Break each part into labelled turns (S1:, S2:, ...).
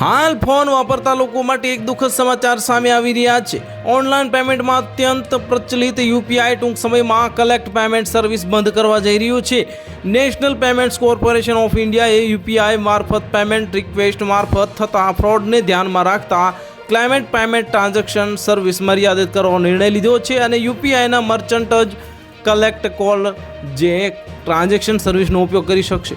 S1: હાલ ફોન વાપરતા લોકો માટે એક દુઃખદ સમાચાર સામે આવી રહ્યા છે। ઓનલાઈન પેમેન્ટમાં અત્યંત પ્રચલિત યુપીઆઈ ટૂંક સમયમાં કલેક્ટ પેમેન્ટ સર્વિસ બંધ કરવા જઈ રહ્યું છે। નેશનલ પેમેન્ટ્સ કોર્પોરેશન ઓફ ઇન્ડિયાએ યુપીઆઈ મારફત પેમેન્ટ રિક્વેસ્ટ મારફત થતા ફ્રોડને ધ્યાનમાં રાખતા ક્લાઇમેટ પેમેન્ટ ટ્રાન્ઝેક્શન સર્વિસ મર્યાદિત કરવાનો નિર્ણય લીધો છે અને યુપીઆઈના મર્ચન્ટ જ કલેક્ટ કોલ જે ટ્રાન્ઝેક્શન સર્વિસનો ઉપયોગ કરી શકશે,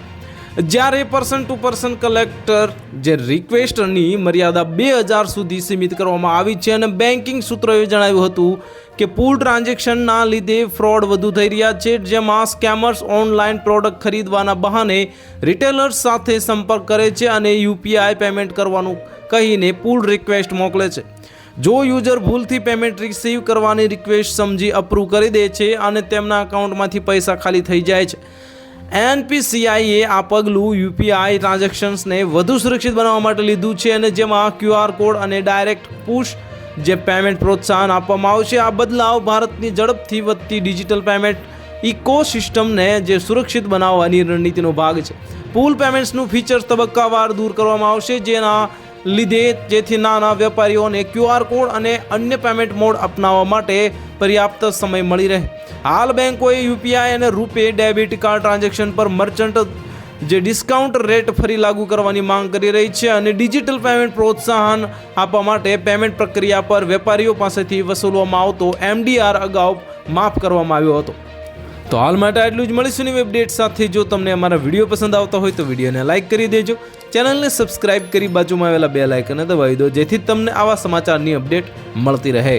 S1: જ્યારે પર્સન ટુ પર્સન કલેક્ટર જે રિક્વેસ્ટની મર્યાદા 2000 સુધી સીમિત કરવામાં આવી છે। અને બેન્કિંગ સૂત્રોએ જણાવ્યું હતું કે પૂલ ટ્રાન્ઝેક્શનના લીધે ફ્રોડ વધુ થઈ રહ્યા છે, જેમાં સ્કેમર્સ ઓનલાઈન પ્રોડક્ટ ખરીદવાના બહાને રિટેલર્સ સાથે સંપર્ક કરે છે અને યુપીઆઈ પેમેન્ટ કરવાનું કહીને પૂલ રિક્વેસ્ટ મોકલે છે। જો યુઝર ભૂલથી પેમેન્ટ રિસીવ કરવાની રિક્વેસ્ટ સમજી અપ્રૂવ કરી દે છે અને તેમના અકાઉન્ટમાંથી પૈસા ખાલી થઈ જાય છે। એનપીસીઆઈએ આ પગલું યુપીઆઈ ટ્રાન્ઝેક્શન્સને વધુ સુરક્ષિત બનાવવા માટે લીધું છે અને જેમાં ક્યુઆર કોડ અને ડાયરેક્ટ પુશ જે પેમેન્ટ પ્રોત્સાહન આપવામાં આવશે। આ બદલાવ ભારતની ઝડપથી વધતી ડિજિટલ પેમેન્ટ ઇકોસિસ્ટમને જે સુરક્ષિત બનાવવાની રણનીતિનો ભાગ છે। પૂલ પેમેન્ટ્સનું ફીચર્સ તબક્કાવાર દૂર કરવામાં આવશે, જેના લીધે જેથી નાના વેપારીઓને ક્યુઆર કોડ અને અન્ય પેમેન્ટ મોડ અપનાવવા માટે પર્યાપ્ત સમય મળી રહે। હાલ બેંકોએ યુપીઆઈ અને રૂપે ડેબિટ કાર્ડ ટ્રાન્ઝેક્શન પર મર્ચન્ટ જે ડિસ્કાઉન્ટ રેટ ફરી લાગુ કરવાની માંગ કરી રહી છે અને ડિજિટલ પેમેન્ટ પ્રોત્સાહન આપવા માટે પેમેન્ટ પ્રક્રિયા પર વેપારીઓ પાસેથી વસૂલવામાં આવતો એમડીઆર અગાઉ માફ કરવામાં આવ્યો હતો। તો હાલ માટે આટલું જ। મળીશું નવી અપડેટ સાથે। જો તમને અમારા વિડીયો પસંદ આવતા હોય તો વિડીયોને લાઇક કરી દેજો, ચેનલને સબસ્ક્રાઇબ કરી બાજુમાં આવેલા બેલ આઇકનને દબાવી દો, જેથી તમને આવા સમાચારની અપડેટ મળતી રહે।